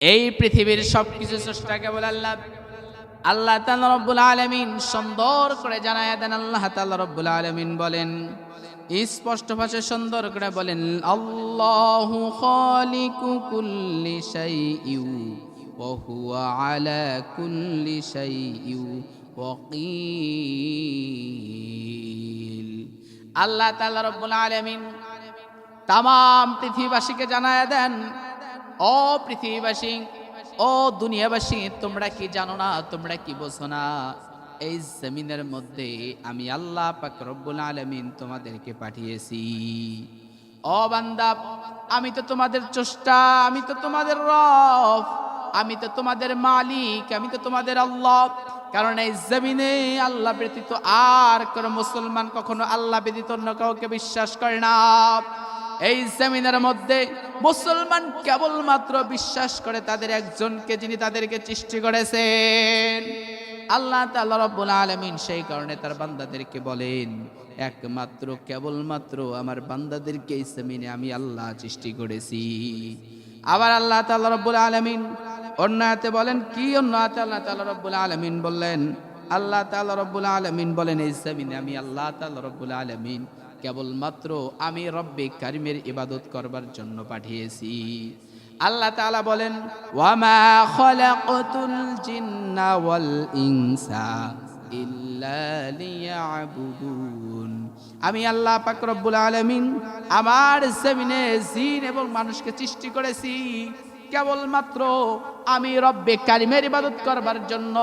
এই পৃথিবীর সবকিছু স্রষ্টা কেবল আল্লাহ। আল্লাহ তাআলা রব্বুল আলামিন সুন্দর করে জানায়া দেন। আল্লাহ তাআলা রব্বুল আলামিন বলেন, স্পষ্ট ভাষায় সুন্দর করে বলেন, আল্লাহু খালিকু কুল্লি শাইইন ওয়া হুয়া আলা কুল্লি শাইইন ওয়াকিল। আল্লাহ তাআলা রব্বুল আলামিন তাম পৃথিবীবাসীকে জানায়া দেন, ও পৃথিবীবাসী, ও দুনিয়াবাসী, তোমরা কি জানো না, তোমরা কি বোঝো না, এই জমিনের মধ্যে আমি আল্লাহ পাক রব্বুল আলামিন তোমাদেরকে পাঠিয়েছি। ও বান্দা, আমি তো তোমাদের স্রষ্টা, আমি তো তোমাদের রব, আমি তো তোমাদের মালিক, আমি তো তোমাদের আল্লাহ। কারণ এই জমিনে আল্লাহ ব্যতীত আর কোন মুসলমান কখনো আল্লাহ ব্যতীত অন্য কাউকে বিশ্বাস করে না। এই জমিনের মধ্যে মুসলমান কেবলমাত্র বিশ্বাস করে তাদের একজনকে, যিনি তাদেরকে সৃষ্টি করেছেন, আল্লাহ তাআলা রব্বুল আলামিন। সেই কারণে তার বান্দাদেরকে বলেন, একমাত্র কেবলমাত্র আমার বান্দাদেরকে এই জমিনে আমি আল্লাহ সৃষ্টি করেছি। আবার আল্লাহ তাআলা রব্বুল আলামিন অন্য আয়াতে বলেন কি, অন্য আয়াতে আল্লাহ তাআলা রব্বুল আলামিন বললেন, আল্লাহ তাআলা রব্বুল আলামিন বলেন, এই জমিনে আমি আল্লাহ তাআলা রব্বুল আলামিন কেবলমাত্র আমি রব্বে কারিমের ইবাদত করবার জন্য পাঠিয়েছি। আল্লাহ তাআলা বলেন, ওয়ামা খালাকাতুল জিন্না ওয়াল ইনসা ইল্লা লিয়াবুদুন। আমি আল্লাহ পাক রব্বুল আলামিন আমার জমিনে জিন এবং মানুষকে সৃষ্টি করেছি কেবলমাত্র আমি রব্বে কারিমের ইবাদত করবার জন্য।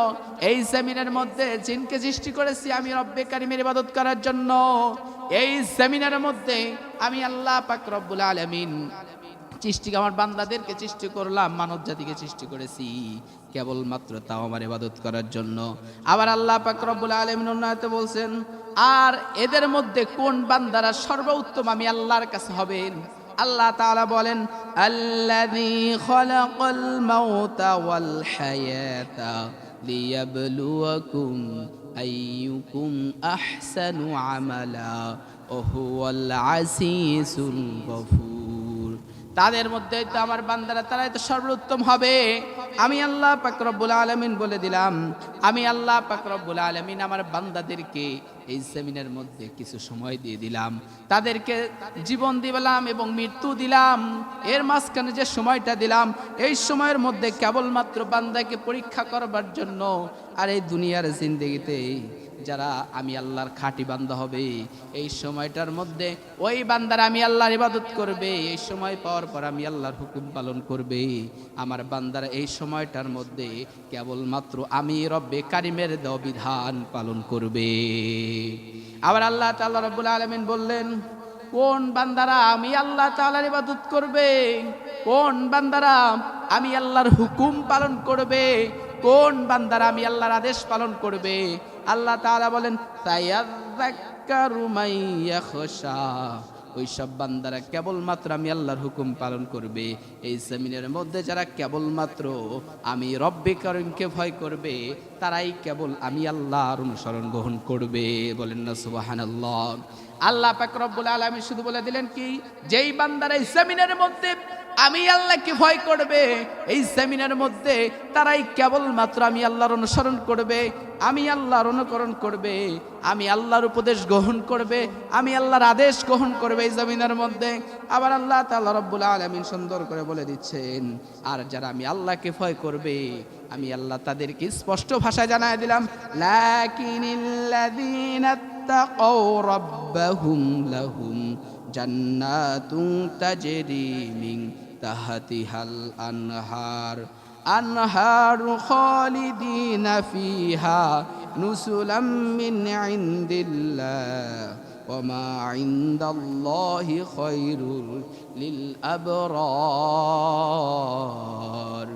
এই জমিনের মধ্যে জিনকে সৃষ্টি করেছি আমি রব্বে কারিমের ইবাদত করার জন্য। এই জমিনের মধ্যে আমি আল্লাহ পাক রব্বুল আলামিন সৃষ্টি, আমার বান্দাদেরকে সৃষ্টি করলাম, মানব জাতিকে সৃষ্টি করেছি কেবলমাত্র তাও আমার ইবাদত করার জন্য। আবার আল্লাহ পাক রব্বুল আলামিন অন্যতে বলছেন, আর এদের মধ্যে কোন বান্দারা সর্বোত্তম আমি আল্লাহর কাছে হবেন। আল্লাহ তাআলা বলেন, আল্লাযী খালাকাল মাউতা ওয়াল হায়াতা লিয়াবলুয়াকুম আইয়ুকুম আহসানু আমালা ওয়া হুয়াল আজিজুল গফুর। তাদের মধ্যে তো আমার বান্দারা, তারাই তো সর্বোত্তম হবে। আমি আল্লাহ পাক রব্বুল আলামিন বলে দিলাম, আমি আল্লাহ পাক রব্বুল আলামিন আমার বান্দাদেরকে এই জমিনের মধ্যে কিছু সময় দিয়ে দিলাম, তাদেরকে জীবন দিলাম এবং মৃত্যু দিলাম। এর মাঝখানে যে সময়টা দিলাম, এই সময়ের মধ্যে কেবলমাত্র বান্দাকে পরীক্ষা করবার জন্য। আর এই দুনিয়ার জিন্দেগিতে যারা আমি আল্লাহর খাঁটি বান্দা হবে, এই সময়টার মধ্যে ওই বান্দারা আমি আল্লাহর ইবাদত করবে, এই সময় পাওয়ার পর আমি আল্লাহর হুকুম পালন করবে। আমার বান্দারা এই সময়টার মধ্যে কেবলমাত্র আমি রব্বে কারিমের দেওয়া বিধান পালন করবে। আবার আল্লাহ তাআলা রব্বুল আলামিন বললেন, কোন বান্দারা আমি আল্লাহ তাআলার ইবাদত করবে, কোন বান্দারা আমি আল্লাহর হুকুম পালন করবে, কোন বান্দারা আমি আল্লাহর আদেশ পালন করবে। আল্লাহ তাআলা বলেন, সায়াযাক্কারু মান ইয়াখশা। ওই সব বান্দারা কেবলমাত্র আমি আল্লাহর হুকুম পালন করবে। এই জমিনের মধ্যে যারা কেবলমাত্র আমি রব্বে কারিমকে ভয় করবে, তারাই কেবল আমি আল্লাহর অনুসরণ গ্রহণ করবে। বলেন না সুবহানাল্লাহ। আল্লাহ পাক রব্বুল আলামিন শুধু বলে দিলেন কি, যেই বান্দারা এই জমিনের মধ্যে আমি আল্লাহকে ভয় করবে, এই জমিনের মধ্যে তারাই কেবলমাত্র আমি আল্লাহর অনুসরণ করবে, আমি আল্লাহর অনুকরণ করবে, আমি আল্লাহর উপদেশ গ্রহণ করবে, আমি আল্লাহর আদেশ গ্রহণ করবে এই জমিনের মধ্যে। আবার আল্লাহ তাআলা রব্বুল আলামিন সুন্দর করে বলে দিচ্ছেন, আর যারা আমি আল্লাহকে ভয় করবে, আমি আল্লাহ তাদেরকে স্পষ্ট ভাষায় জানায় দিলাম, লাকিনিল্লাযীনা তাকাউ রাব্বাহুম লাহুম জান্নাতুন তাজরি মিন তাহতিহাল আনহার আনহারু খালিদিনা ফিহা নুসুলাম মিন ইনদিল্লাহ ওয়া মা ইনদাল্লাহি খায়রুল লিল আবরার।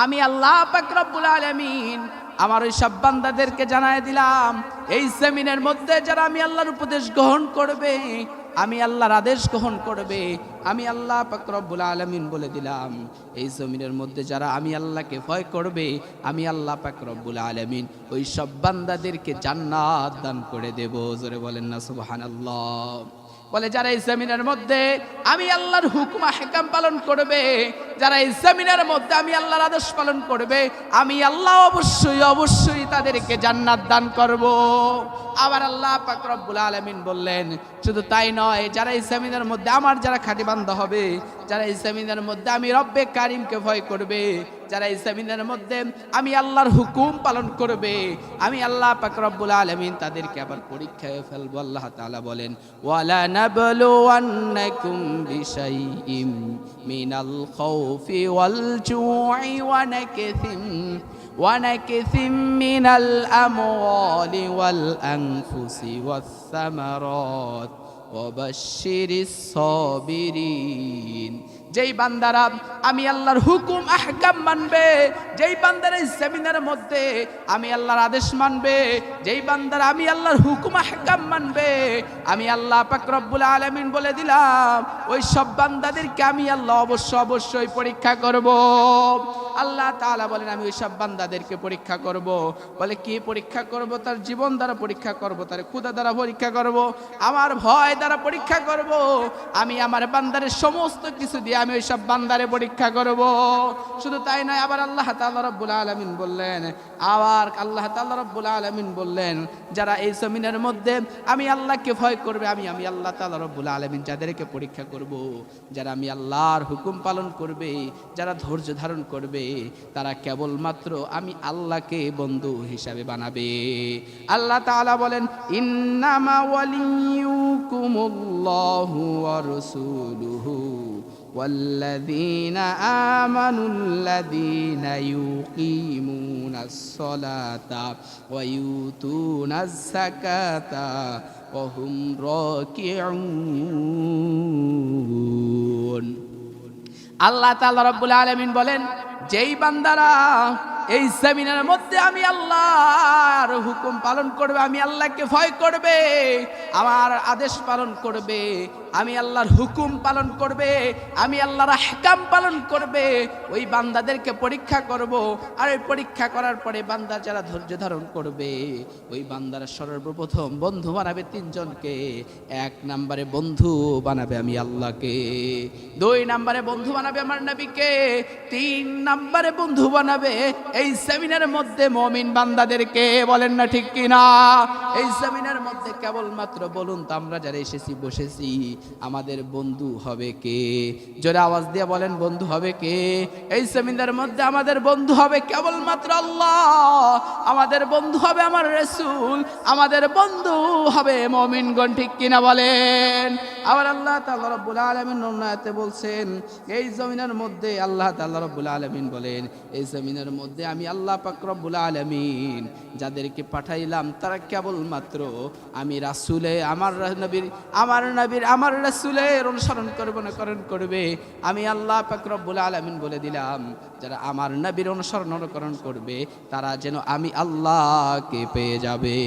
আমি আল্লাহ পাক রব্বুল আলামিন আমার ওই সব বান্দাদেরকে জানায় দিলাম, এই জমিনের মধ্যে যারা আমি আল্লাহর উপদেশ গ্রহণ করবে, আমি আল্লাহর আদেশ গ্রহণ করবে, আমি আল্লাহ পাক রব্বুল আলামিন বলে দিলাম, এই জমিনের মধ্যে যারা আমি আল্লাহকে ভয় করবে, আমি আল্লাহ পাক রব্বুল আলামিন ওই সব বান্দাদেরকে জান্নাত দান করে দেব। জোরে বলেন না সুবহানাল্লাহ। বলে যারা এই জমিনের মধ্যে আমি আল্লাহর হুকুম আহকাম পালন করবে, যারা এই জমিনের মধ্যে আমি আল্লাহর আদেশ পালন করবে, আমি আল্লাহ অবশ্যই অবশ্যই তাদেরকে জান্নাত দান করব। আবার আল্লাহ পাক রব্বুল আলামিন বললেন, শুধু তাই নয়, যারা এই জমিনের মধ্যে আমার যারা খাঁটি বান্দা হবে, যারা এই জমিনের মধ্যে আমি রব্বে কারিমকে ভয় করবে, যারা এই জমিনের মধ্যে আমি আল্লাহর হুকুম পালন করবে, আমি আল্লাহ পাক রব্বুল আলামিন তাদেরকে আবার পরীক্ষায় ফেলবো। আল্লাহ তাআলা বলেন, ওয়ালা নাবলুওয়ান্নাকুম বিশাইইম মিনাল খাউফি ওয়াল জুই ওয়া নাকসিম মিনাল আমওয়ালি ওয়াল আনফুসি ওয়াস সামারাত ওয়া বাশশিরিস সাবিরিন। যেই বান্দারা আমি আল্লাহর হুকুম আহকাম মানবে, যেই বান্দারা এই জমিনের মধ্যে আমি আল্লাহর আদেশ মানবে, যেই বান্দারা আমি আল্লাহর হুকুম আহকাম মানবে, আমি আল্লাহ পাক রব্বুল আলামিন বলে দিলাম ওই সব বান্দাদেরকে আমি আল্লাহ অবশ্যই পরীক্ষা করব। আল্লাহ তাআলা বলেন, আমি ওই সব বান্দাদেরকে পরীক্ষা করব। বলে কি পরীক্ষা করব? তার জীবন দ্বারা পরীক্ষা করব, তার ক্ষুধা দ্বারা পরীক্ষা করব, আমার ভয় দ্বারা পরীক্ষা করব। আমি আমার বান্দারের সমস্ত কিছু দিয়ে আমি ওই সব বান্দারে পরীক্ষা করব। শুধু তাই নয়, আবার আল্লাহ তাআলা রব্বুল আলামিন বললেন, যারা এই জমিনের মধ্যে আমি আল্লাহকে ভয় করবে, আমি আল্লাহ তাআলা রব্বুল আলামিন যাদেরকে পরীক্ষা করব, যারা আমি আল্লাহর হুকুম পালন করবে, যারা ধৈর্য ধারণ করবে, তারা কেবলমাত্র আমি আল্লাহকে বন্ধু হিসাবে বানাবে। আল্লাহ তাআলা বলেন, ইন্নামা ওয়ালিয়ুকুমুল্লাহু ওয়া রাসূলুহু ওয়াল্লাযীনা আমানুল্লাযীনা ইউকিমুনাস সালাতা ওয়া ইউতুনাজ যাকাতা ওয়া হুম রাকিউন। আল্লাহ তাআলা রাব্বুল আলামিন বলেন, যেই বান্দারা এই জমিনের মধ্যে আমি আল্লাহর হুকুম পালন করবে, আমি আল্লাহকে ভয় করবে, আমার আদেশ পালন করবে, আমি আল্লাহর হুকুম পালন করবে, আমি আল্লাহর আহকাম পালন করবে, ওই বান্দাদেরকে পরীক্ষা করব। আর ওই পরীক্ষা করার পরে বান্দা যারা ধৈর্য ধারণ করবে, ওই বান্দারা সর্বপ্রথম বন্ধু বানাবে তিনজনকে। এক নম্বরে বন্ধু বানাবে আমি আল্লাহকে, দুই নম্বরে বন্ধু বানাবে আমার নবীকে, তিন নম্বরে বন্ধু বানাবে এই জমিনের মধ্যে মুমিন বান্দাদেরকে। বলেন না ঠিক কিনা? এই জমিনের মধ্যে কেবলমাত্র বলুন তো, আমরা যারা এসেছি বসেছি, আমাদের বন্ধু হবে কে? জোরে আওয়াজ দিয়ে বলেন, বন্ধু হবে কে? এই জমিনের মধ্যে আমাদের বন্ধু হবে কেবলমাত্র আল্লাহ, আমাদের বন্ধু হবে আমার রাসূল, আমাদের বন্ধু হবে মুমিনগণ। ঠিক কিনা বলেন? আবার আল্লাহ তাআলা রব্বুল আলামিন আয়াতে বলছেন, এই জমিনের মধ্যে আল্লাহ তাআলা রব্বুল আলামিন বলেন, এই জমিনের মধ্যে আমি আল্লাহ পাক রব্বুল আলামিন যাদেরকে পাঠাইলাম, তারা কেবলমাত্র আমি রাসূলে আমার রাসূলের অনুসরণ করবে। আমি আল্লাহ পাক রব্বুল আলামিন বলে দিলাম, যারা আমার নবীর অনুসরণ করবে, তারা যেন আমি আল্লাহকে পেয়ে যাবে।